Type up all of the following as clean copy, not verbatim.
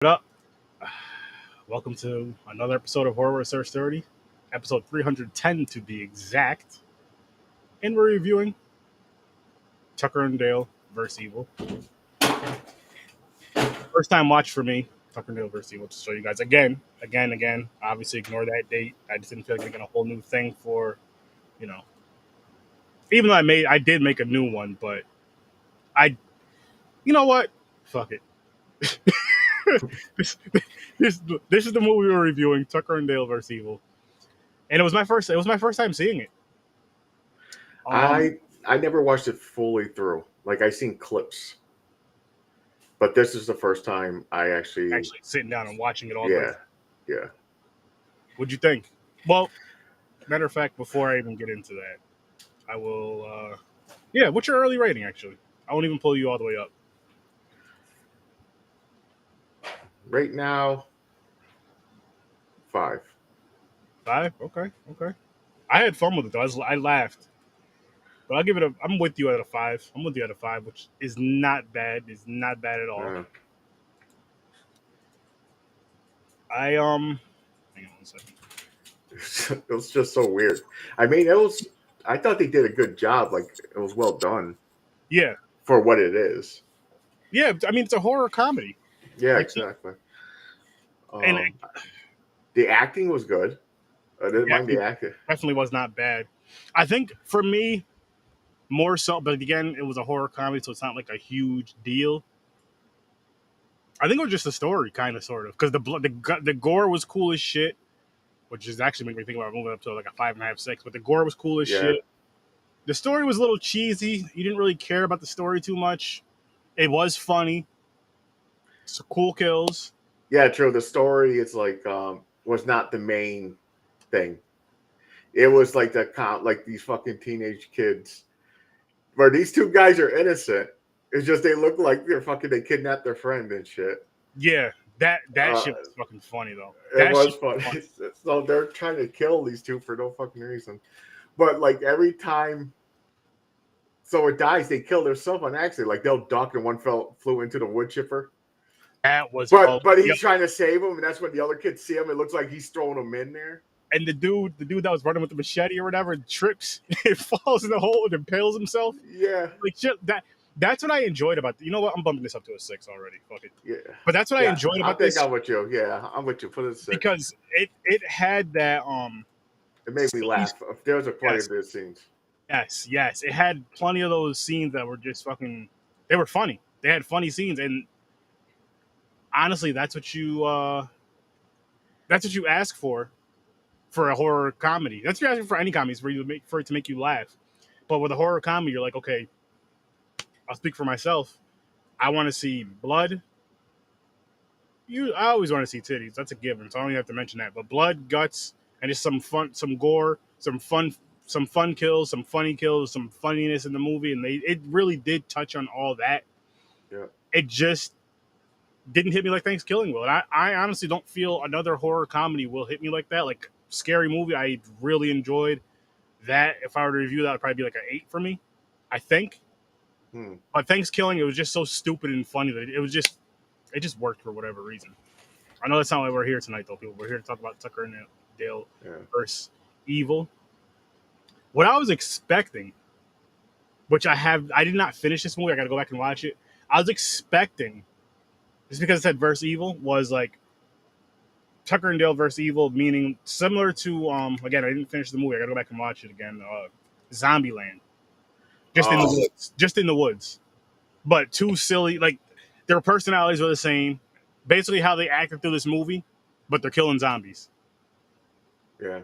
What up? Welcome to another episode of Horror with Sir Sturdy, episode 310 to be exact. And we're reviewing Tucker and Dale vs. Evil. First time watch for me, Tucker and Dale vs. Evil, to show you guys again. Obviously, ignore that date. I just didn't feel like making a whole new thing for, you know. Even though I did make a new one, but you know what? Fuck it. this, this is the movie we're reviewing, Tucker and Dale vs. Evil. And it was my first time seeing it. I never watched it fully through. Like I seen clips, but this is the first time I actually sitting down and watching it all. Yeah. What'd you think? Well, matter of fact, before I even get into that, I will. What's your early rating? Actually, I won't even pull you all the way up. Right now, 5. 5? Okay. I had fun with it though. I laughed. But I'll give it I'm with you at a 5. I'm with you at a 5, which is not bad. It's not bad at all. Hang on one second. It was just so weird. I mean, I thought they did a good job. Like it was well done. Yeah. For what it is. Yeah, I mean it's a horror comedy. Yeah, exactly. And the acting was good. I didn't mind the acting. Definitely was not bad. I think for me, more so, but again, it was a horror comedy, so it's not like a huge deal. I think it was just the story, kind of, sort of, because the gore was cool as shit, which is actually making me think about moving up to like a 5.5, 6. But the gore was cool as shit. The story was a little cheesy. You didn't really care about the story too much. It was funny. Some cool kills. Yeah, true. The story is like was not the main thing. It was like like these fucking teenage kids, where these two guys are innocent. It's just they look like they kidnapped their friend and shit. Yeah, that shit was fucking funny though. It was funny. So they're trying to kill these two for no fucking reason. But like every time someone dies, they kill themselves on accident. Like they'll duck and one flew into the wood chipper. That was but he's trying to save him, and that's when the other kids see him. It looks like he's throwing them in there. And the dude that was running with the machete or whatever trips, it falls in the hole and impales himself. Yeah, like shit, that's what I enjoyed about. You know what? I'm bumping this up to a 6 already. Fuck it. Yeah, but that's what I enjoyed about this. I'm with you. Yeah, I'm with you. Put it 6 because it had that It made me laugh. There was quite a bit of scenes. Yes, it had plenty of those scenes that were just fucking. They were funny. They had funny scenes, and honestly, that's what you ask for a horror comedy. That's what you're asking for any comedies, for it to make you laugh. But with a horror comedy, you're like, okay, I'll speak for myself. I want to see blood. I always want to see titties. That's a given, so I don't even have to mention that. But blood, guts, and just some fun, some gore, some fun kills, some funny kills, some funniness in the movie, and it really did touch on all that. Yeah. It just didn't hit me like Thanksgiving will. And I honestly don't feel another horror comedy will hit me like that. Like Scary Movie, I really enjoyed that. If I were to review that, would probably be like an 8 for me, I think. But Thanksgiving, it was just so stupid and funny that it just worked for whatever reason. I know that's not why we're here tonight, though, people. We're here to talk about Tucker and Dale versus Evil. What I was expecting, which I did not finish this movie. I got to go back and watch it. I was expecting, just because it said versus Evil, was like Tucker and Dale versus Evil, meaning similar to again, I didn't finish the movie. I got to go back and watch it again. Zombieland. Just in the woods. But too silly. Like, their personalities were the same. Basically how they acted through this movie, but they're killing zombies. Yeah.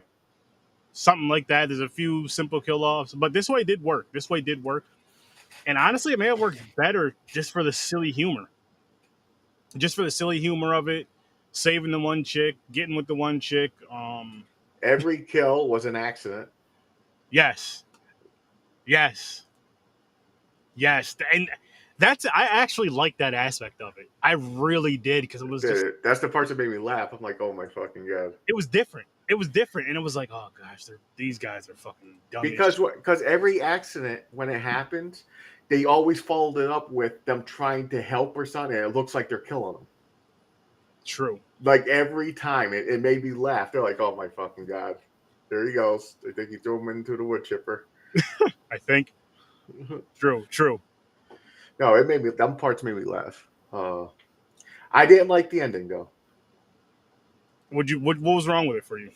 Something like that. There's a few simple kill-offs. But this way did work. And honestly, it may have worked better just for the silly humor. Just for the silly humor of it. Saving the one chick. Getting with the one chick. Every kill was an accident. Yes. And I actually liked that aspect of it. I really did, because it was that's the parts that made me laugh. I'm like, oh my fucking god. It was different, and it was like, oh gosh, these guys are fucking dumb. Because every accident, when it happens, they always followed it up with them trying to help or something, and it looks like they're killing them. True. Like every time, it made me laugh. They're like, "Oh my fucking god, there he goes." They think he threw him into the wood chipper. I think. True. No, it made me. Them parts made me laugh. I didn't like the ending though. What was wrong with it for you?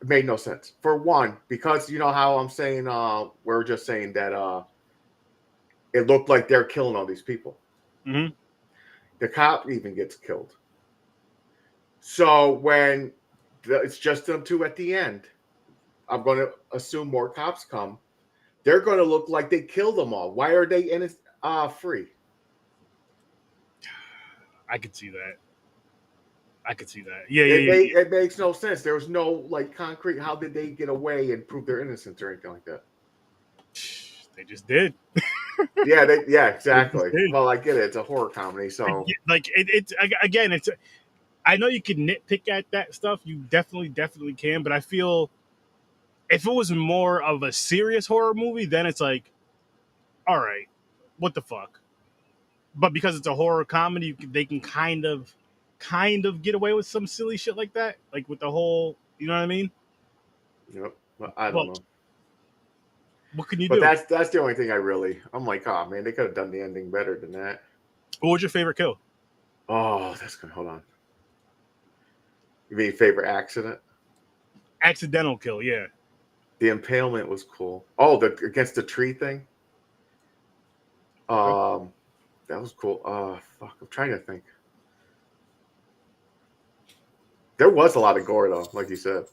It made no sense. For one, because you know how I'm saying, we're just saying that it looked like they're killing all these people. Mm-hmm. The cop even gets killed. So when it's just them two at the end, I'm going to assume more cops come. They're going to look like they killed them all. Why are they free? I could see that. Yeah. It makes no sense. There was no like concrete. How did they get away and prove their innocence or anything like that? They just did. Yeah, exactly. They just did. Well, I get it. It's a horror comedy, so Like it's again. It's. I know you can nitpick at that stuff. You definitely can. But I feel if it was more of a serious horror movie, then it's like, all right, what the fuck? But because it's a horror comedy, they can kind of get away with some silly shit like that, like with the whole, you know what I mean? yep. I don't Well, know. what can you But do? that's the only thing I'm like, oh man, they could have done the ending better than that. What was your favorite kill? Oh, that's good. Hold on. You mean favorite accident? Accidental kill, yeah. The impalement was cool. Oh, the against the tree thing. Okay. That was cool. Fuck, I'm trying to think. There was a lot of gore though, like you said.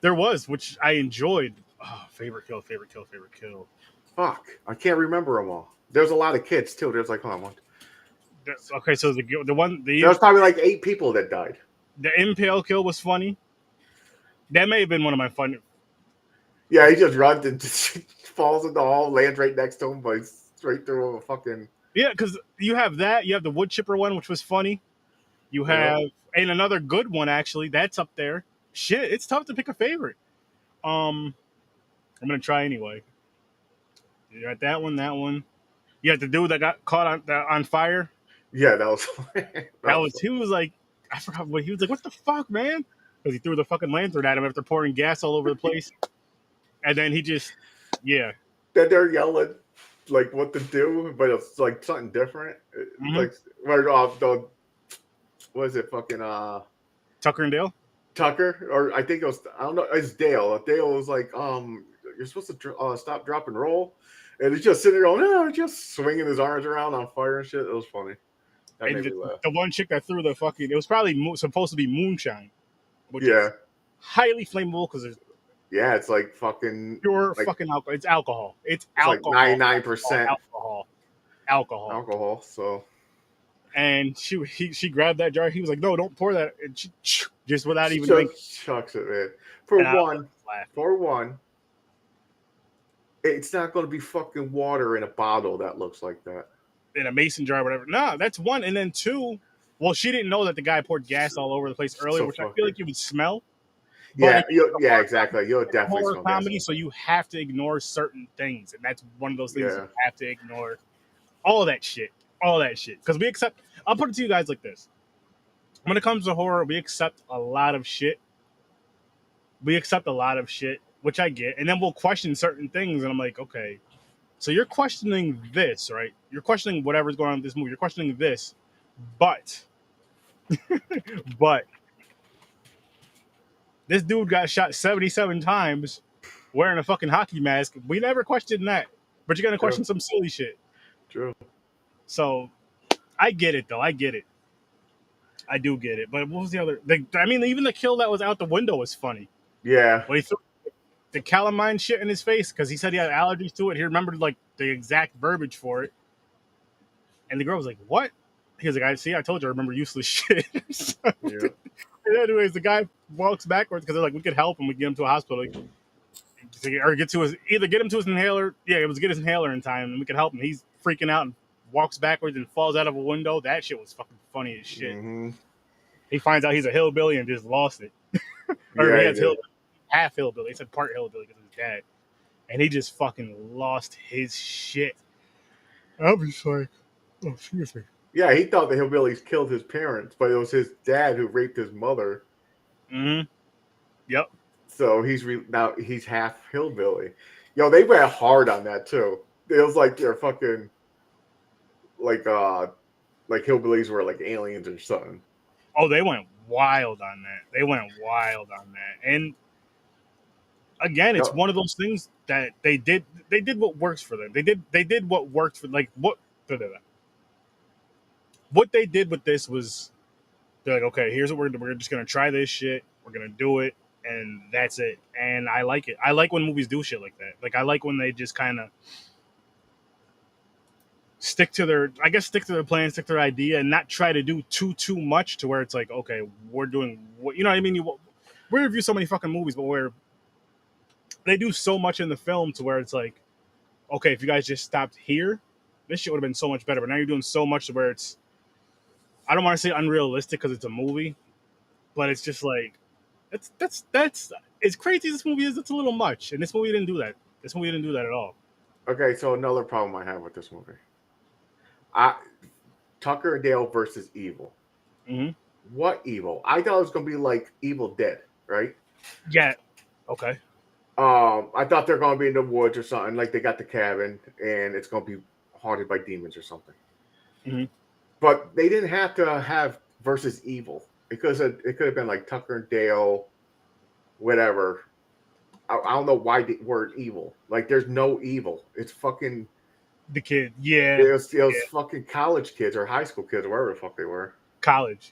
There was, which I enjoyed. Oh, favorite kill. Fuck, I can't remember them all. There's a lot of kids too. There's like, hold on, one. Okay, so the one There was probably like 8 people that died. the impale kill was funny. That may have been one of my fun. Yeah, he just runs and just falls in the hall, lands right next to him, but he's straight through a fucking. Yeah, because you have that. You have the wood chipper one, which was funny. You have and another good one actually. That's up there. Shit, it's tough to pick a favorite. I'm gonna try anyway. You got that one. You got the dude that got caught on fire. Yeah, that was. He was like, I forgot what he was like. What the fuck, man? Because he threw the fucking lantern at him after pouring gas all over the place, and then he just, yeah. Then they're yelling like what to do, but it's like something different. Mm-hmm. Like where the what is it? Fucking Tucker and Dale. Tucker, or I think it was, I don't know. It's Dale. Dale was like, you're supposed to stop, drop, and roll, and he's just sitting there going, no, just swinging his arms around on fire and shit. It was funny. That made me laugh. The one chick that threw the fucking, it was probably supposed to be moonshine, which is Yeah, highly flammable because it's yeah, it's like fucking pure like, fucking alcohol. It's alcohol. It's like alcohol. 99% Alcohol. So, And she grabbed that jar. He was like, "No, don't pour that." And she just without even just chucks it, man. For one, it's not going to be fucking water in a bottle that looks like that. in a mason jar, or whatever. No, that's one. And then two, well, she didn't know that the guy poured gas all over the place earlier, which I feel like you would smell. Yeah, yeah, exactly. You'll definitely horror smell comedy, gas. so you have to ignore certain things, and that's one of those things you have to ignore. All that shit, because we accept. I'll put it to you guys like this: when it comes to horror, we accept a lot of shit. Which I get, and then we'll question certain things, and I'm like, okay, so you're questioning this, right? You're questioning whatever's going on in this movie. You're questioning this, but this dude got shot 77 times wearing a fucking hockey mask. We never questioned that, but you're gonna question some silly shit. True. So I get it though. I do get it. But what was the other? Even the kill that was out the window was funny. Yeah. When he threw the calamine shit in his face because he said he had allergies to it. He remembered like the exact verbiage for it, and the girl was like, "What?" He was like, I told you I remember useless shit." And anyways, the guy walks backwards because they're like, "We could help him. We get him to a hospital, or get him to his inhaler. Yeah, it was get his inhaler in time, and we could help him." He's freaking out and walks backwards and falls out of a window. That shit was fucking funny as shit. Mm-hmm. He finds out he's a hillbilly and just lost it. Or he has half hillbilly. He said part hillbilly because of his dad, and he just fucking lost his shit. I was like, oh, excuse me. Yeah, he thought the hillbillies killed his parents, but it was his dad who raped his mother. Mm-hmm. Yep. So now he's half hillbilly. Yo, they went hard on that too. It was like they're fucking like hillbillies were like aliens or something. Oh, they went wild on that. They went wild on that. And again, it's No, one of those things that they did. They did what works for them. They did what worked for like what. What they did with this was they're like, okay, here's what we're just gonna try this shit. We're gonna do it, and that's it. And I like it. I like when movies do shit like that. Like I like when they just kind of stick to their plan, stick to their idea, and not try to do too much to where it's like, okay, we're doing what you know what I mean. We review so many fucking movies, but where they do so much in the film to where it's like, okay, if you guys just stopped here, this shit would have been so much better. But now you're doing so much to where it's, I don't want to say unrealistic because it's a movie, but it's just like that's as crazy as this movie is. It's a little much, and this movie didn't do that. This movie didn't do that at all. okay, so another problem I have with this movie. I Tucker and Dale versus Evil. Mm-hmm. What evil? I thought it was gonna be like Evil Dead, right? Yeah. Okay. I thought they're gonna be in the woods or something. Like they got the cabin and it's gonna be haunted by demons or something. Mm-hmm. But they didn't have to have versus evil because it could have been like Tucker and Dale, whatever. I don't know why the word evil. Like there's no evil. It's fucking The kid. Yeah. it was Yeah. fucking college kids or high school kids or wherever the fuck they were. College.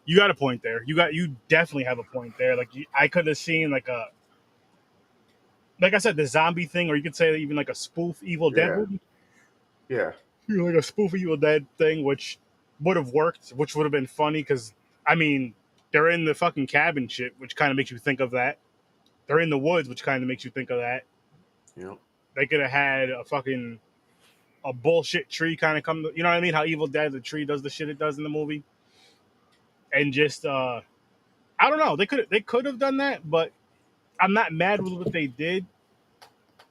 You got a point there. You definitely have a point there. Like I could have seen like I said, the zombie thing, or you could say even like a spoof Evil Dead Yeah. movie. Yeah. Like a spoof Evil Dead thing, which would have worked, which would have been funny because I mean they're in the fucking cabin shit, which kind of makes you think of that. They're in the woods, which kind of makes you think of that. Yeah. They could have had a bullshit tree kind of come. You know what I mean? How Evil Dead, the tree does the shit it does in the movie, and just I don't know. They could have done that, but I'm not mad with what they did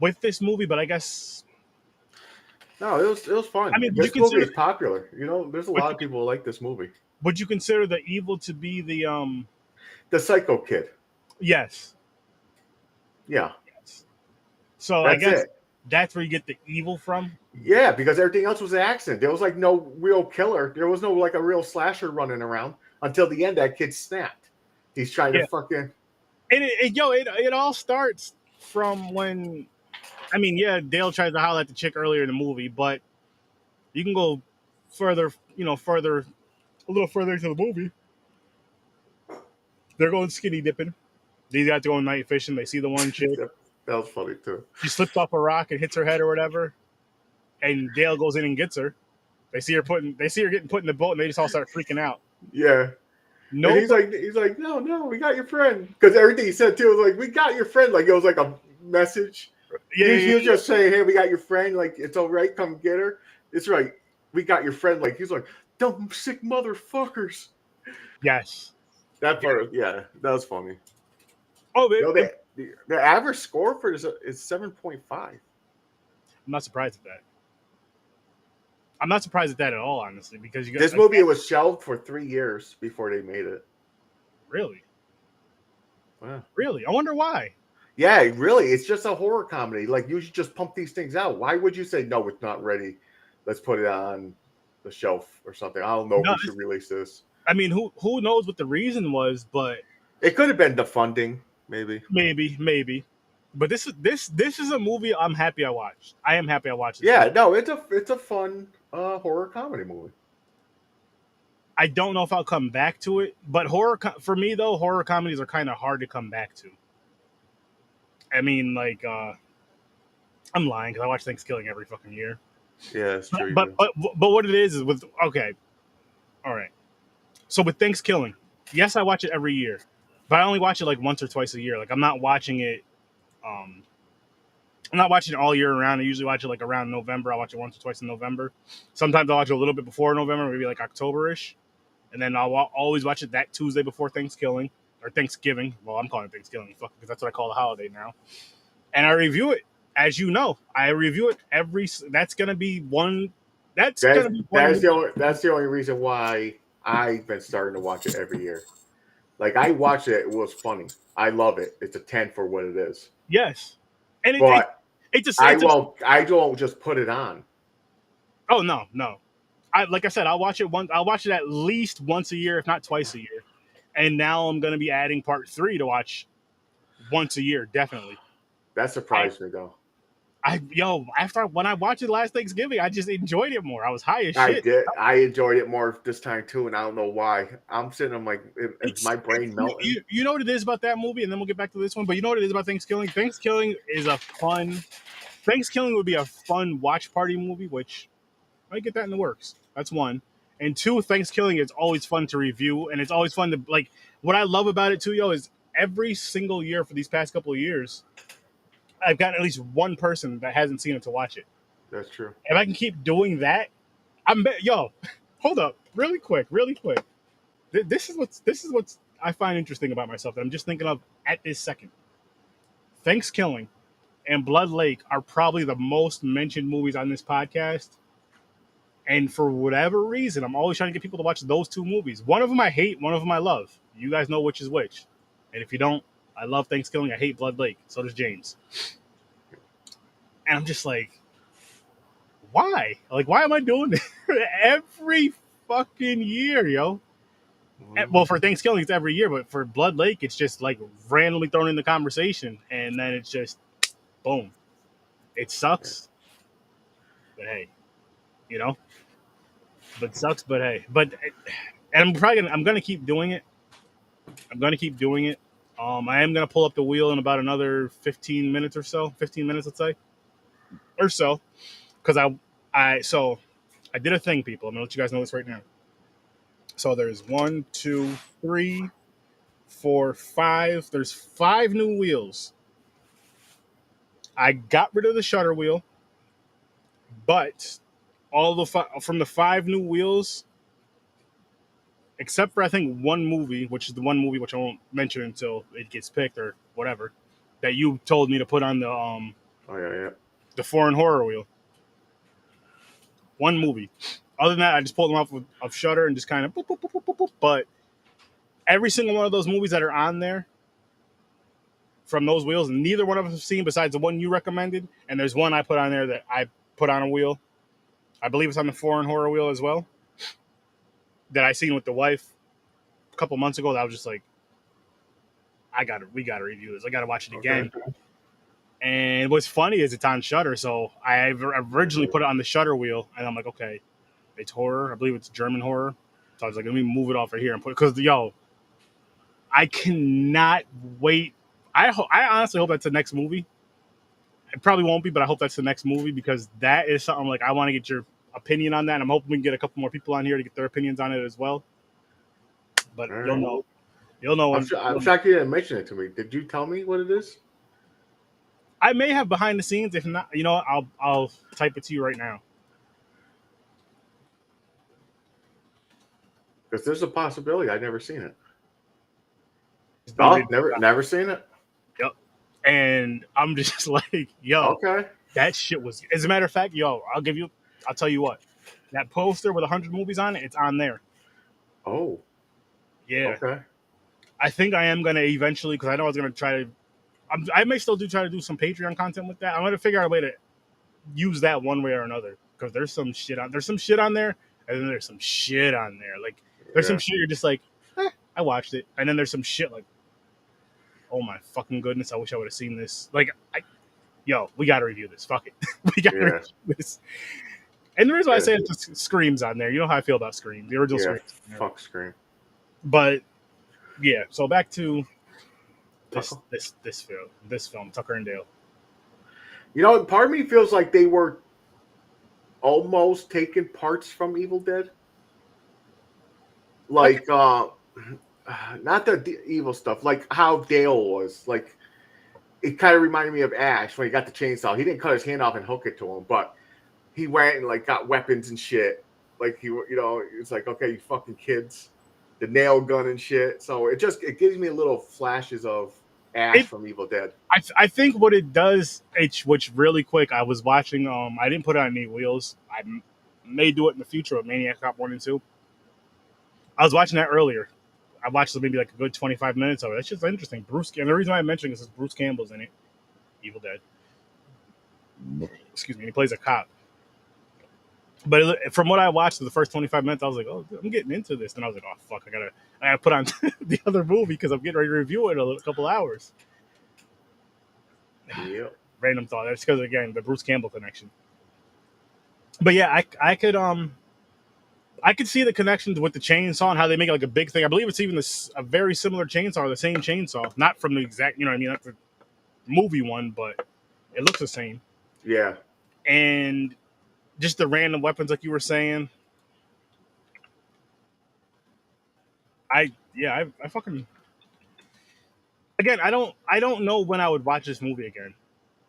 with this movie. But I guess No, it was fun. I mean, This movie is popular. You know, there's a lot of people who like this movie. would you consider the evil to be The Psycho Kid. Yes. Yeah. Yes. So I That's guess it. that's where you get the evil from. Yeah, because everything else was an accident. There was like no real killer. There was no like a real slasher running around until the end. That kid snapped. He's trying to Yeah. fucking. And it all starts from when, I mean, yeah, Dale tries to holler at the chick earlier in the movie, but you can go further, a little further into the movie. They're going skinny dipping. These guys go night fishing. They see the one chick. That was funny too. She slips off a rock and hits her head or whatever, and Dale goes in and gets her. They see her getting put in the boat, and they just all start freaking out. Yeah. No, And he's like, no, we got your friend. Because everything he said too was like, we got your friend. Like it was like a message. He was just saying, hey, we got your friend. Like it's all right, come get her. It's right, we got your friend. Like he's like, dumb sick motherfuckers. Yes. That part, yeah, that was funny. Oh, The average score for this is 7.5. I'm not surprised at that. I'm not surprised at that at all, honestly, because you got This movie was shelved for 3 years before they made it. Really, Wow. really. I wonder why. Yeah, really, it's just a horror comedy. Like you should just pump these things out. Why would you say no? It's not ready. Let's put it on the shelf or something. I don't know if we should release this. I mean, who knows what the reason was, but it could have been the funding, maybe. But this is a movie I'm happy I watched. I am happy I watched it. Yeah, no, it's a fun horror comedy movie. I don't know if I'll come back to it, but for me though, horror comedies are kind of hard to come back to. I mean, like, I'm lying because I watch Thanksgiving every fucking year. Yeah, it's true. But what it is with okay, all right. So with Thanksgiving, yes, I watch it every year, but I only watch it like once or twice a year. Like I'm not watching it. I'm not watching it all year around. I usually watch it like around November. I watch it once or twice in November. Sometimes I'll watch it a little bit before November, maybe like October-ish. And then I'll always watch it that Tuesday before Thanksgiving. Or Thanksgiving. Well, I'm calling it Thanksgiving, fuck, because that's what I call the holiday now. And I review it, as you know. I review it that's going to be one That's gonna be one That's movie. that's the only reason why I've been starting to watch it every year. Like I watched it, it was funny. I love it. It's a 10 for what it is. Yes, and But it's a I don't just put it on. oh no. Like I said, I'll watch it once. I'll watch it at least once a year, if not twice a year. And now I'm gonna be adding part 3 to watch once a year, definitely. That surprised me though. When I watched it last Thanksgiving, I just enjoyed it more. I was high as I shit. did. I enjoyed it more this time too, and I don't know why. I'm sitting, I'm like, is my brain You, melting? you know what it is about that movie, and then we'll get back to this one. But you know what it is about Thanksgiving? Thanksgiving would be a fun watch party movie, which I get that in the works. That's one. And two, Thanksgiving is always fun to review, and it's always fun to like. What I love about it too, is every single year for these past couple of years, I've gotten at least one person that hasn't seen it to watch it. That's true. If I can keep doing that, hold up, really quick. This is what's I find interesting about myself that I'm just thinking of at this second. Thanksgiving and Blood Lake are probably the most mentioned movies on this podcast. And for whatever reason, I'm always trying to get people to watch those two movies. One of them I hate, one of them I love. You guys know which is which. And if you don't, I love Thanksgiving. I hate Blood Lake. So does James. And I'm just like, why? Like, why am I doing this every fucking year, yo? Well, for Thanksgiving, it's every year, but for Blood Lake, it's just like randomly thrown in the conversation, and then it's just boom. It sucks, but hey, you know. But sucks, but hey. And I'm gonna keep doing it. I'm gonna keep doing it. I am gonna pull up the wheel in about another 15 minutes or so. 15 minutes, let's say, or so, because I did a thing, people. I'm gonna let you guys know this right now. So there's 1, 2, 3, 4, 5. There's 5 new wheels. I got rid of the shutter wheel, but from the 5 new wheels, except for I think one movie, which is the one movie which I won't mention until it gets picked or whatever, that you told me to put on the foreign horror wheel. One movie. Other than that, I just pulled them off of Shutter and just kind of boop, boop, boop, boop, boop, boop. But every single one of those movies that are on there from those wheels, neither one of us have seen besides the one you recommended. And there's one I put on there that I put on a wheel. I believe it's on the foreign horror wheel as well. That I seen with the wife a couple months ago. That I was just like, we gotta review this. I gotta watch it again. Okay. And what's funny is it's on Shutter, so I originally put it on the Shutter wheel, and I'm like, okay, it's horror. I believe it's German horror. So I was like, let me move it off right here and put it, because I cannot wait. I honestly hope that's the next movie. It probably won't be, but I hope that's the next movie, because that is something like I want to get your opinion on that. And I'm hoping we can get a couple more people on here to get their opinions on it as well. But right. You'll know. I'm shocked you didn't mention it to me. Did you tell me what it is? I may have behind the scenes. If not, I'll type it to you right now. Because there's a possibility I've never seen it. Oh, never seen it. Yep. And I'm just like, yo, okay. That shit was. As a matter of fact, I'll tell you what. That poster with 100 movies on it, it's on there. Oh. Yeah. Okay. I think I am gonna eventually, because I know I was gonna try to. I may still try to do some Patreon content with that. I'm gonna figure out a way to use that one way or another, because there's some shit on there, and then there's some shit on there. Like there's some shit you're just like, I watched it, and then there's some shit like, oh my fucking goodness, I wish I would have seen this. Like, we gotta review this. Fuck it, we gotta review this. And the reason why I say it, just Scream's on there. You know how I feel about Scream, the original Scream. Fuck Scream. But yeah, so back to this film, Tucker and Dale. Part of me feels like they were almost taking parts from Evil Dead. Like, not the evil stuff, like how Dale was. Like, it kind of reminded me of Ash when he got the chainsaw. He didn't cut his hand off and hook it to him, but he went and like got weapons and shit. Like it's like, okay, you fucking kids, the nail gun and shit. So it gives me little flashes of Ash from Evil Dead. I think what it does, which really quick, I was watching. I didn't put it on any wheels. May do it in the future with Maniac Cop 1 and 2. I was watching that earlier. I watched maybe like a good 25 minutes of it. It's just interesting. Bruce, and the reason why I'm mentioning this is Bruce Campbell's in it. Evil Dead. Excuse me. He plays a cop. But from what I watched in the first 25 minutes, I was like, oh, I'm getting into this. And I was like, oh, fuck, I gotta put on the other movie because I'm getting ready to review it in a couple hours. Yep. Random thought. That's because, again, the Bruce Campbell connection. But yeah, I could see the connections with the chainsaw and how they make it like a big thing. I believe it's even a very similar chainsaw, or the same chainsaw. Not from the exact, you know what I mean, not the movie one, but it looks the same. Yeah. And just the random weapons, like you were saying. I fucking, again, I don't know when I would watch this movie again.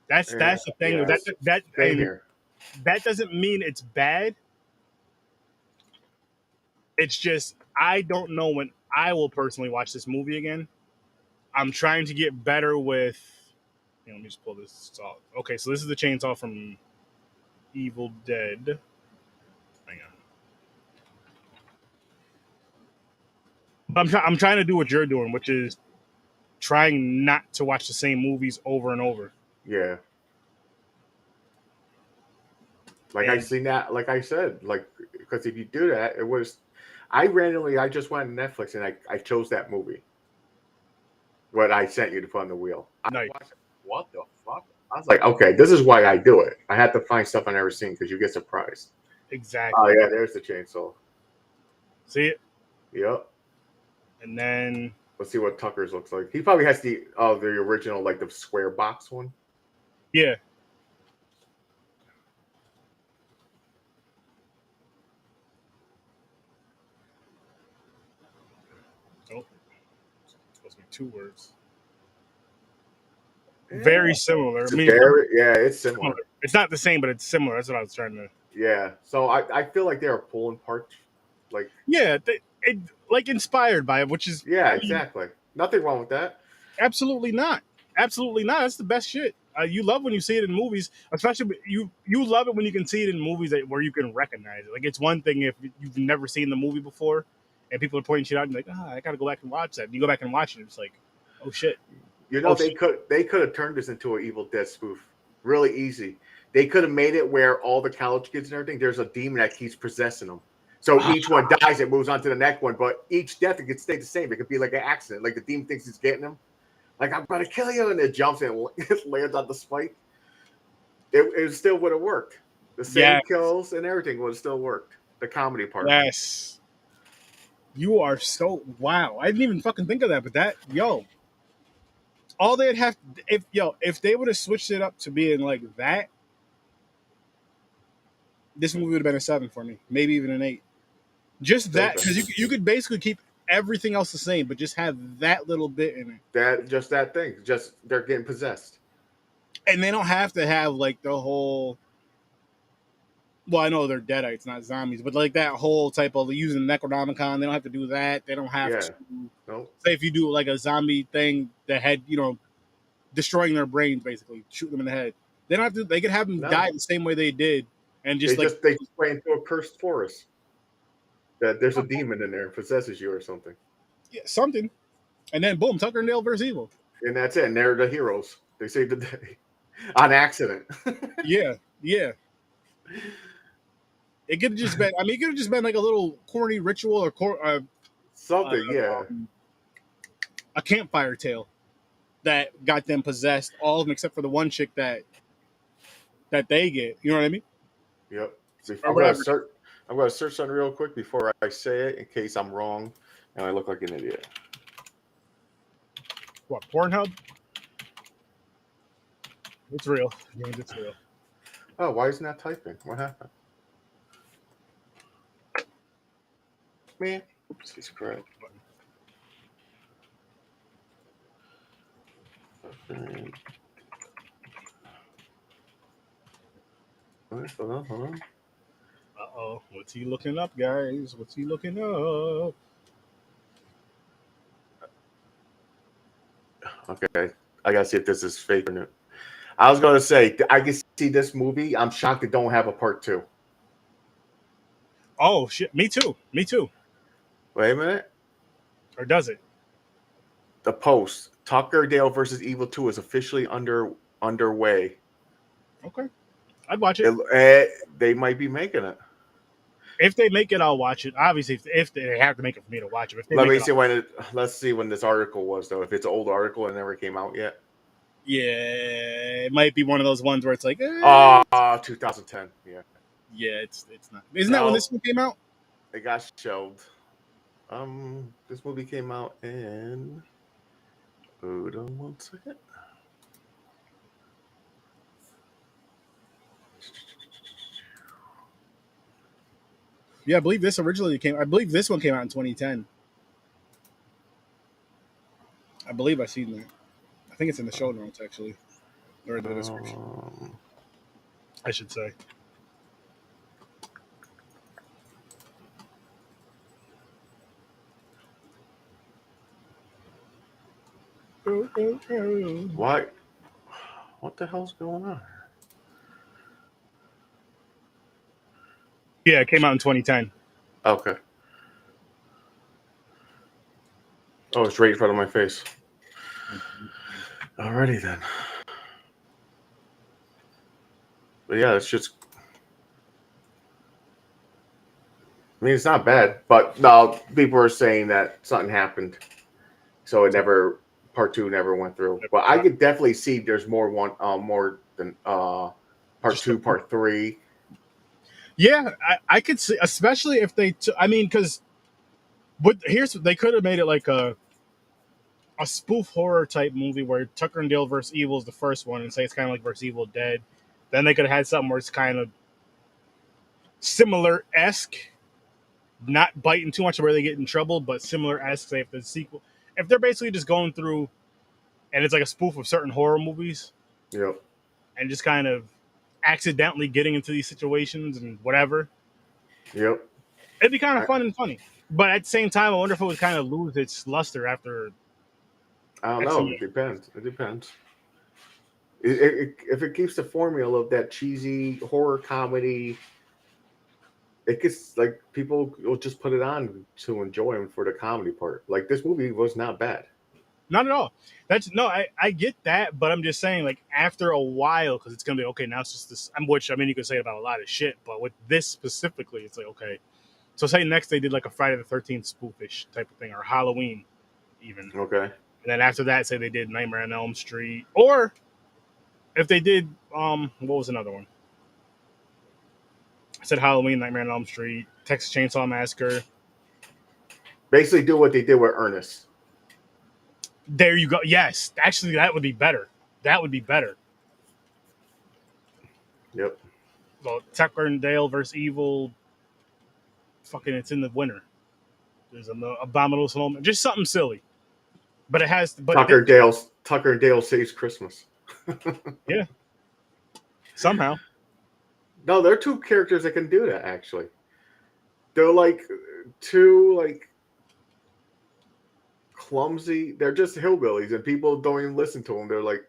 That's the thing. Yeah. Same here. That doesn't mean it's bad. It's just I don't know when I will personally watch this movie again. I'm trying to get better with. Let me just pull this off. Okay, so this is the chainsaw from Evil Dead. Hang on. But I'm trying to do what you're doing, which is trying not to watch the same movies over and over. Yeah. Like I seen that, like I said, like, because if you do that, it was, I just went on Netflix and I chose that movie. What I sent you to put on the wheel. Nice. What the fuck? I was like, okay, this is why I do it. I had to find stuff I never seen because you get surprised. Exactly. Oh yeah, there's the chainsaw. See it? Yep. And then let's see what Tucker's looks like. He probably has the original, like the square box one. Yeah. Oh, it's supposed to be 2 words. Yeah. Very similar. It's similar. It's not the same, but it's similar. That's what I was trying to. Yeah. So I feel like they are pulling parts. Like. Yeah, like inspired by it, which is. Yeah, exactly. Nothing wrong with that. Absolutely not. Absolutely not. That's the best shit. You love when you see it in movies, especially you love it when you can see it in movies where you can recognize it. Like, it's one thing if you've never seen the movie before and people are pointing shit out and you're like, I gotta go back and watch that. And you go back and watch it, it's like, oh shit. They could have turned this into an Evil Dead spoof. Really easy. They could have made it where all the college kids and everything, there's a demon that keeps possessing them. So each one dies, it moves on to the next one, but each death it could stay the same. It could be like an accident. Like the demon thinks he's getting them. Like, I'm going to kill you, and it jumps and it lands on the spike. It still would have worked. The same kills and everything would have still worked. The comedy part. Yes. You are so wow. I didn't even fucking think of that, but that all they'd have if they would have switched it up to being like that, this movie would have been a 7 for me, maybe even an 8. Just that, because you could basically keep everything else the same, but just have that little bit in it. That thing. Just they're getting possessed. And they don't have to have like the whole. Well, I know they're deadites, not zombies, but like that whole type of using Necronomicon, they don't have to do that. They don't have to. Nope. Say if you do like a zombie thing, the head, destroying their brains, basically shooting them in the head. They don't have to. They could have them die the same way they did, and they just play into a cursed forest. That there's a demon in there possesses you or something. Yeah, something. And then boom, Tucker and Dale versus Evil. And that's it. And they're the heroes. They saved the day on accident. Yeah. It could have just been. I mean, it could have just been like a little corny ritual or something. A campfire tale that got them possessed. All of them except for the one chick that they get. You know what I mean? Yep. I'm going to search something real quick before I say it in case I'm wrong and I look like an idiot. What, Pornhub? It's real. It's real. Oh, why isn't that typing? What happened? Man, oops, he's correct. Hold on. Uh-oh. What's he looking up, guys? What's he looking up? Okay. I gotta see if this is fake or not. I was gonna say, I can see this movie. I'm shocked it don't have a part 2. Oh shit! Me too. Me too. Wait a minute. Or does it? The Post Tucker Dale versus Evil 2 is officially underway. Okay, I'd watch it. They might be making it. If they make it, I'll watch it. Obviously, if they have to make it for me to watch it. If they Let make me it, see when it. Let's see when this article was though. If it's an old article and never came out yet. yeah, it might be one of those ones where it's like, 2010. Yeah. yeah, it's not. Isn't that when No, this one came out? it got shelved. This movie came out in. Hold on 1 second. Yeah, I believe this originally came. I believe this one came out in 2010. I believe I seen that. I think it's in the show notes actually, or the description, I should say. Why? What the hell's going on? Yeah, it came out in 2010. Okay. Oh, it's right in front of my face. Alrighty then. But yeah, it's just. I mean, it's not bad, but no, people are saying that something happened, so it never. Part 2 never went through. But I could definitely see there's more than part Just 2, part 3. Yeah, I could see, especially if they. I mean, because, but here's they could have made it like a spoof horror type movie where Tucker and Dale versus Evil is the first one, and say it's kind of like versus Evil Dead. Then they could have had something where it's kind of similar esque, not biting too much where they get in trouble, but similar esque. Say if the sequel, if they're basically just going through, and it's like a spoof of certain horror movies, Yep. and just kind of accidentally getting into these situations and whatever. Yep. It'd be kind of fun and funny. But at the same time, I wonder if it would kind of lose its luster after. I don't know. It depends. It depends. If it keeps the formula of that cheesy horror comedy, it gets like people will just put it on to enjoy them for the comedy part. Like this movie was not bad. Not at all. That's no, I get that, but I'm just saying, like, after a while, because it's gonna be okay. Now it's just this. Which I mean, you could say about a lot of shit, but with this specifically, it's like okay. So say next they did like a Friday the 13th spoofish type of thing, or Halloween, even. Okay. And then after that, say they did Nightmare on Elm Street, or if they did, what was another one? I said Halloween, Nightmare on Elm Street, Texas Chainsaw Massacre. Basically, do what they did with Ernest. There you go. Yes, actually, that would be better. That would be better. Yep. Well, Tucker and Dale versus Evil. Fucking, it's in the winter. There's an abominable snowman. Just something silly. But it has. But Tucker and Dale saves Christmas. Yeah. Somehow. No, they're two characters that can do that. Actually, they're like two like clumsy. They're just hillbillies, and people don't even listen to them. They're like,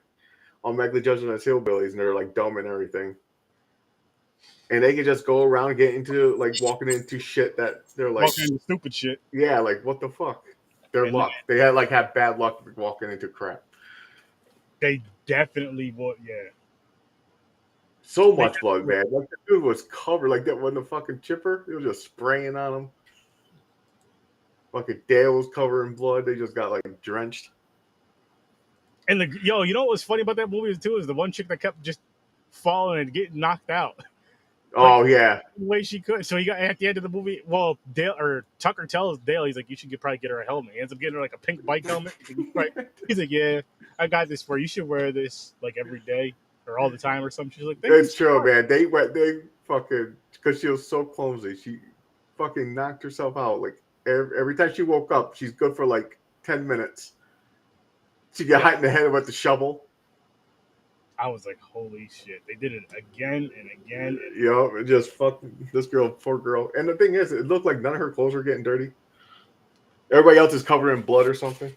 I'll make the judgment as hillbillies, and they're like dumb and everything. And they can just go around get into like walking into shit that they're like Walking into stupid shit. Yeah, like what the fuck? Their And luck. They had like have bad luck walking into crap. They definitely would. Yeah. So much blood, man. Like the dude was covered like that when the fucking chipper. It was just spraying on him. Fucking Dale was covered in blood. They just got like drenched. And you know what was funny about that movie too is the one chick that kept just falling and getting knocked out. Oh yeah, the way she could. So he got at the end of the movie. Well, Dale or Tucker tells Dale, he's like, "You should probably get her a helmet." He ends up getting her like a pink bike helmet. He's like, "Yeah, I got this for you. You should wear this like every day or all the time or something." She's like, "It's true, man. They fucking because she was so clumsy. She fucking knocked herself out. Like every time she woke up, she's good for like 10 minutes. She got hit in the head with the shovel." I was like, holy shit. They did it again and again. Yeah, just fucking this girl, poor girl. And the thing is, it looked like none of her clothes were getting dirty. Everybody else is covered in blood or something.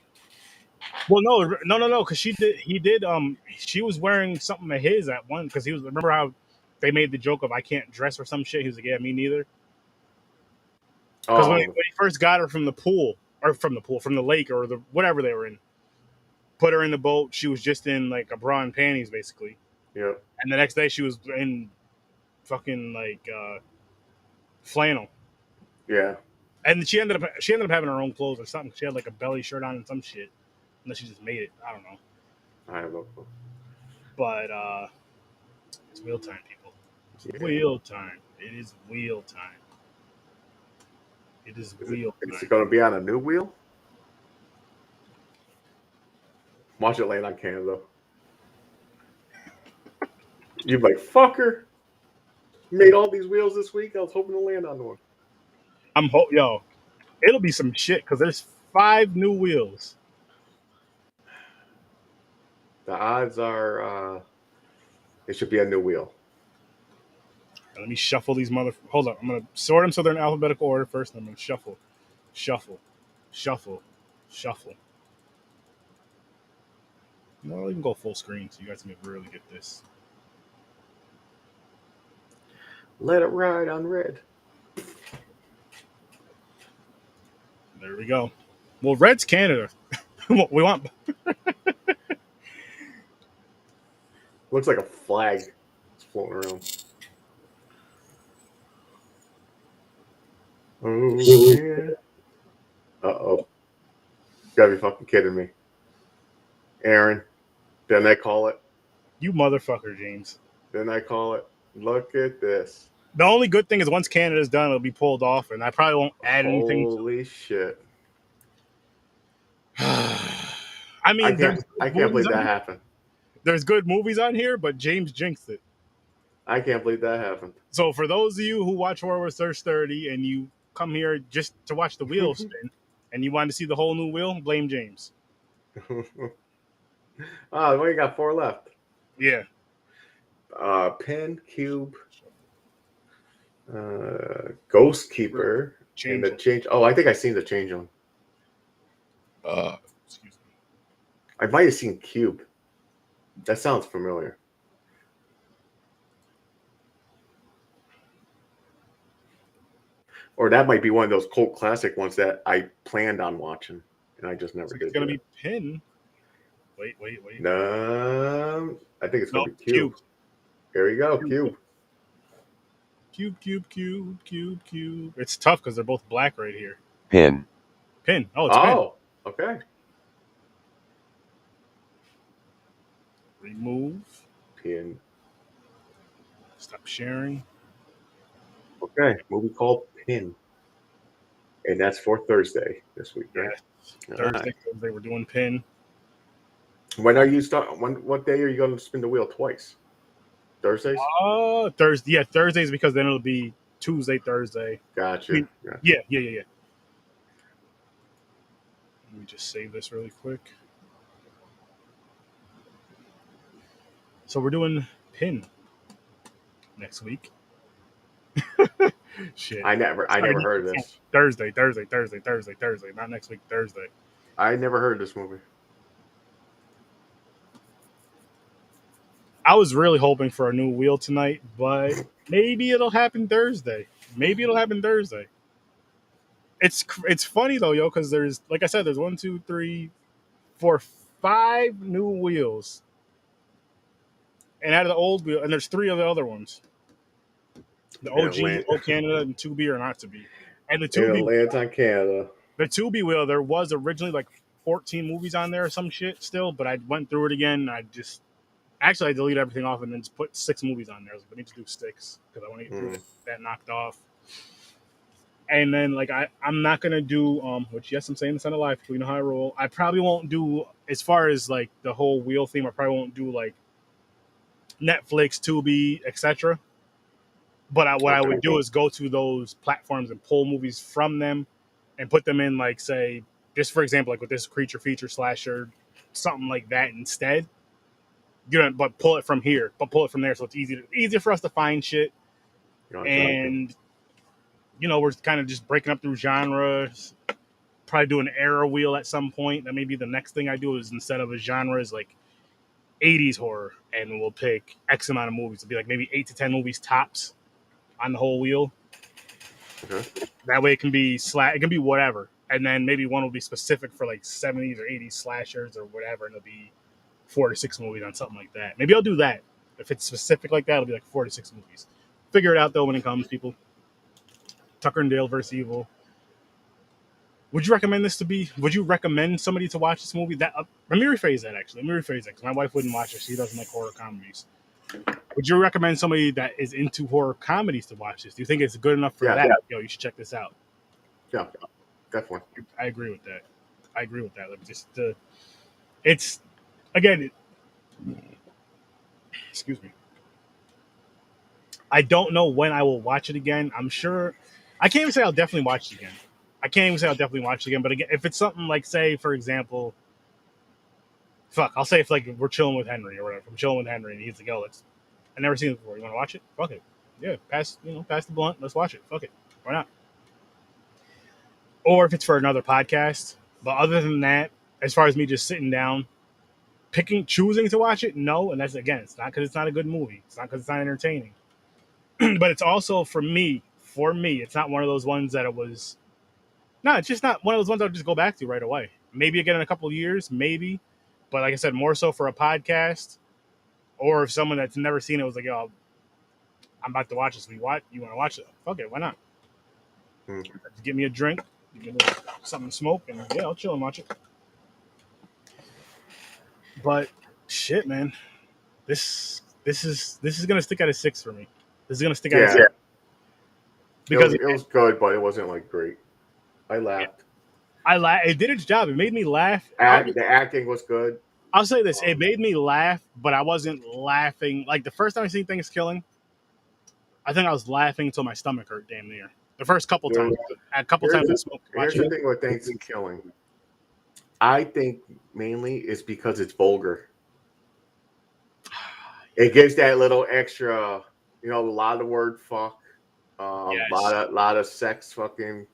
Well, no, because she was wearing something of his at one, because remember how they made the joke of I can't dress or some shit? He was like, yeah, me neither. Because when Oh, he first got her from the pool, or from the lake, or the whatever they were in, put her in the boat. She was just in like a bra and panties, basically. yeah, And the next day, she was in fucking like flannel. yeah. And she ended up having her own clothes or something. She had like a belly shirt on and some shit. Unless she just made it. I don't know. I have no clue. But it's wheel time, people. It's Yeah. wheel time. It is wheel time. It is wheel Is it time. going to be on a new wheel? Watch it land on Canada. You'd be like, fucker. Made all these wheels this week. I was hoping to land on one. Yo, it'll be some shit because there's 5 new wheels. The odds are it should be a new wheel. Let me shuffle these Hold on. I'm gonna sort them so they're in alphabetical order first. And I'm gonna shuffle, shuffle, shuffle, shuffle. No, I'll even go full screen so you guys can really get this. Let it ride on red. There we go. Well, red's Canada. We want. Looks like a flag. It's floating around. Oh, yeah. Uh-oh. You gotta be fucking kidding me. Aaron, didn't I call it? You motherfucker, James. Didn't I call it? Look at this. The only good thing is once Canada's done, it'll be pulled off, and I probably won't add anything. Holy shit. I mean, I can't believe that happened. there's good movies on here, but James jinxed it. I can't believe that happened. So for those of you who watch Horror with Sir Sturdy and you come here just to watch the wheel spin, and you want to see the whole new wheel, blame James. Oh, we got 4 left. Yeah. Pin, cube, Ghost Keeper, and the change. Oh, I think I seen the change one. Excuse me. I might have seen Cube. That sounds familiar. Or that might be one of those cult classic ones that I planned on watching and I just never did. It's gonna be Pin. Wait. No, I think it's gonna be Cube. Cube. Here we go, Cube. Cube. It's tough because they're both black right here. Pin. Oh, it's Pin. Okay. Remove. Pin. Stop sharing. Okay, movie called Pin. And that's for Thursday this week, right? Yeah. Thursday, we're doing Pin. When are you what day are you gonna spin the wheel twice? Thursdays? Thursday. Yeah, Thursdays because then it'll be Tuesday, Thursday. Gotcha. Yeah. Let me just save this really quick. So we're doing Pin next week. Shit. I never heard of this. Thursday. Not next week, Thursday. I never heard of this movie. I was really hoping for a new wheel tonight, but maybe it'll happen Thursday. It's funny though, yo, because there's, like I said, there's 1, 2, 3, 4, 5 new wheels, and out of the old wheel, and there's 3 of the other ones. The OG, O Canada, and 2B are not to be. And the 2B lands on Canada. The 2B wheel, there was originally like 14 movies on there or some shit still, but I went through it again. I deleted everything off and then just put 6 movies on there. I was like, I need to do 6 because I want to get through that knocked off. And then like I'm not gonna do which yes, I'm saying this on a live, we know how I roll. I probably won't do, as far as like the whole wheel theme, I probably won't do like Netflix, 2B, etc. But what I would do is go to those platforms and pull movies from them and put them in, like, say, just for example, like with this creature feature slasher, something like that instead. But pull it from here, but pull it from there, so it's easier for us to find shit. And we're kind of just breaking up through genres. Probably do an era wheel at some point. That may be the next thing I do, is instead of a genre is like 80s horror, and we'll pick X amount of movies. It'll be like maybe 8 to 10 movies tops on the whole wheel. That way it can be it can be whatever, and then maybe one will be specific for like 70s or 80s slashers or whatever, and it'll be 4 to 6 movies on something like that. Maybe I'll do that. If it's specific like that, it'll be like 4 to 6 movies. Figure it out though when it comes, people. Tucker and Dale versus Evil. Would you recommend this to be? Would you recommend somebody to watch this movie? Let me rephrase that. Actually, let me rephrase that because my wife wouldn't watch it. She doesn't like horror comedies. Would you recommend somebody that is into horror comedies to watch this? Do you think it's good enough for that? Yeah. Yo, you should check this out. Yeah, definitely. I agree with that. Like just it's again. Excuse me. I don't know when I will watch it again. I'm sure. I can't even say I'll definitely watch it again. But again, if it's something like, say, for example, I'll say if like we're chilling with Henry or whatever. I'm chilling with Henry and he's like, "Yo, I never seen it before. You want to watch it? Fuck it. Yeah, pass the blunt. Let's watch it. Fuck it. Why not?" Or if it's for another podcast. But other than that, as far as me just sitting down, choosing to watch it, no. And that's, again, it's not because it's not a good movie. It's not because it's not entertaining. But it's also for me, it's not one of those ones that it was. No, it's just not one of those ones I'll just go back to right away. Maybe again in a couple of years, maybe. But like I said, more so for a podcast, or if someone that's never seen it was like, "Yo, I'm about to watch this. You want to watch it? Fuck it, why not? Give me a drink, give me something to smoke, and yeah, I'll chill and watch it." But shit, man, this is gonna stick at a 6 for me. This is gonna stick at a 6 because it was good, but it wasn't like great. I laughed. It did its job. It made me laugh. The acting was good. I'll say this: it made me laugh, but I wasn't laughing like the first time I seen Thanksgiving. I think I was laughing until my stomach hurt, damn near. The first couple times, Here's the thing with Thanksgiving. I think mainly it's because it's vulgar. It gives that little extra, a lot of word fuck, lot of sex fucking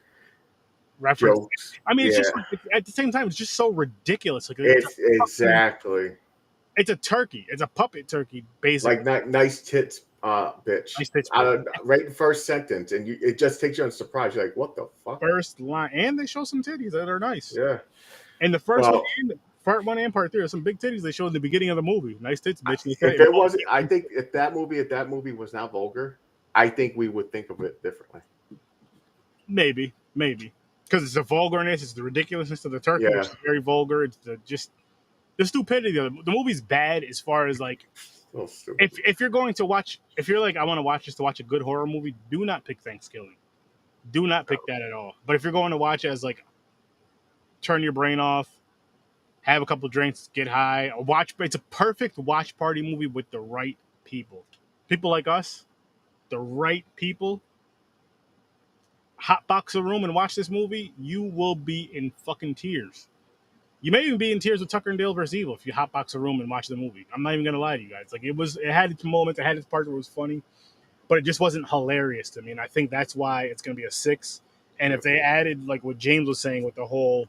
reference. Jokes. I mean, it's just at the same time, it's just so ridiculous. Like it's exactly. It's a turkey. It's a puppet turkey, basically. Like nice tits, bitch. Nice tits, right in the first sentence, and it just takes you on surprise. You're like, what the fuck? First line, and they show some titties that are nice. Yeah. And the first one, part 1 and part 3, are some big titties they showed in the beginning of the movie. Nice tits, bitch. I think if that movie was not vulgar, I think we would think of it differently. Maybe. Because it's the vulgarness, it's the ridiculousness of the turkey, which is very vulgar. It's the stupidity of it. The movie's bad as far as like, if you're going to watch, if you're like, I want to watch this to watch a good horror movie, do not pick Thanksgiving. Do not pick that at all. But if you're going to watch it as like, turn your brain off, have a couple drinks, get high, it's a perfect watch party movie with the right people. People like us, the right people, hotbox a room and watch this movie, you will be in fucking tears. You may even be in tears with Tucker and Dale vs. Evil if you hotbox a room and watch the movie. I'm not even gonna lie to you guys. Like it had its moments, it had its part where it was funny, but it just wasn't hilarious to me. And I think that's why it's gonna be a 6. And if they added like what James was saying with the whole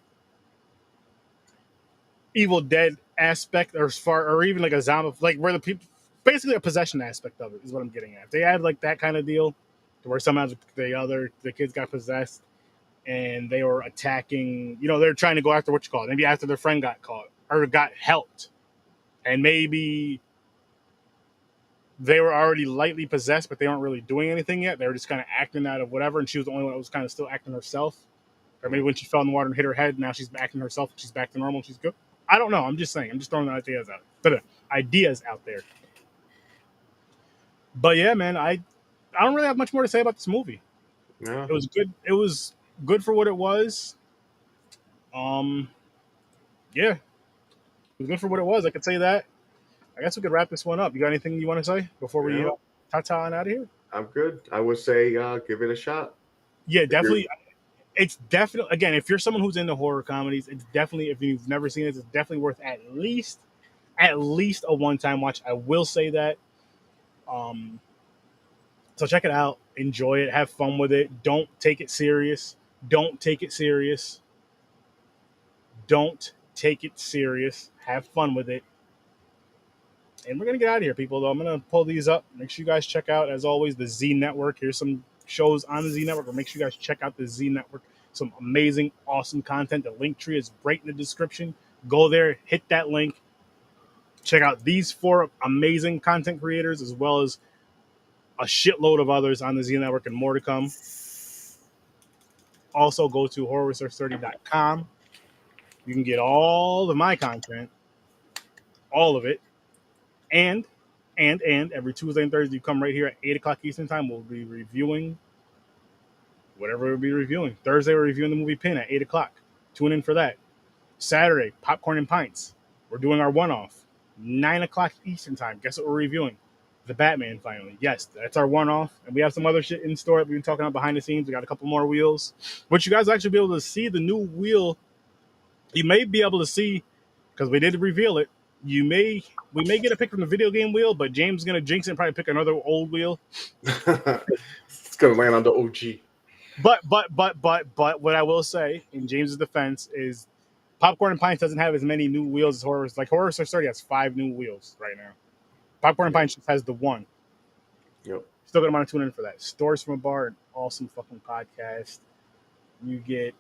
Evil Dead aspect, or even like a zombie, like where the people, basically a possession aspect of it is what I'm getting at. If they add like that kind of deal, to where somehow the kids got possessed and they were attacking, they're trying to go after maybe after their friend got caught or got helped, and maybe they were already lightly possessed, but they weren't really doing anything yet. They were just kind of acting out of whatever, and she was the only one that was kind of still acting herself. Or maybe when she fell in the water and hit her head, now she's acting herself, she's back to normal, she's good. I don't know. I'm just saying. I'm just throwing ideas out there. But yeah, man, I don't really have much more to say about this movie. Yeah. It was good. It was good for what it was. Yeah. It was good for what it was. I could say that. I guess we could wrap this one up. You got anything you want to say before we ta-ta and out of here? I'm good. I would say give it a shot. Yeah, definitely. It's definitely, again, if you're someone who's into horror comedies, it's definitely, if you've never seen it, it's definitely worth at least a one-time watch. I will say that. So check it out. Enjoy it. Have fun with it. Don't take it serious. Don't take it serious. Have fun with it. And we're going to get out of here, people. Though I'm going to pull these up. Make sure you guys check out, as always, the Z Network. Here's some shows on the Z Network. But make sure you guys check out the Z Network. Some amazing, awesome content. The link tree is right in the description. Go there, hit that link. Check out these 4 amazing content creators, as well as a shitload of others on the Z Network and more to come. Also, go to HORRORWITHSIR.STURDY.com. You can get all of my content, all of it, and every Tuesday and Thursday, you come right here at 8 o'clock Eastern Time. We'll be reviewing whatever we'll be reviewing. Thursday, we're reviewing the movie Pin at 8 o'clock. Tune in for that. Saturday, Popcorn and Pints. We're doing our one-off. 9 o'clock Eastern Time. Guess what we're reviewing? The Batman, finally. Yes, that's our one-off. And we have some other shit in store that we've been talking about behind the scenes. We got a couple more wheels, which you guys will actually be able to see the new wheel. You may be able to see, because we did reveal it, we may get a pick from the video game wheel, but James is going to jinx it and probably pick another old wheel. It's going to land on the OG. But what I will say in James's defense is Popcorn and Pints doesn't have as many new wheels as Horror. Like Horror Story has 5 new wheels right now. Popcorn and Pints just has the 1. Yep. Still gonna want to tune in for that. Stories from a Bar, an awesome fucking podcast. You get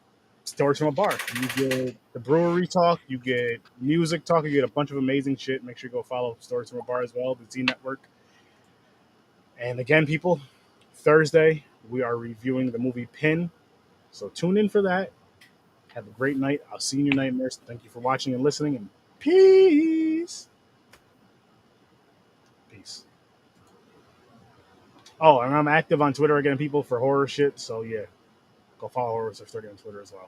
Stories from a Bar. You get the brewery talk. You get music talk. You get a bunch of amazing shit. Make sure you go follow Stories from a Bar as well, the Z Network. And again, people, Thursday we are reviewing the movie Pin. So tune in for that. Have a great night. I'll see you in your nightmares. Thank you for watching and listening, and peace. Peace. Oh, and I'm active on Twitter again, people, for horror shit. So yeah, go follow HORRORWITHSIR.STURDY on Twitter as well.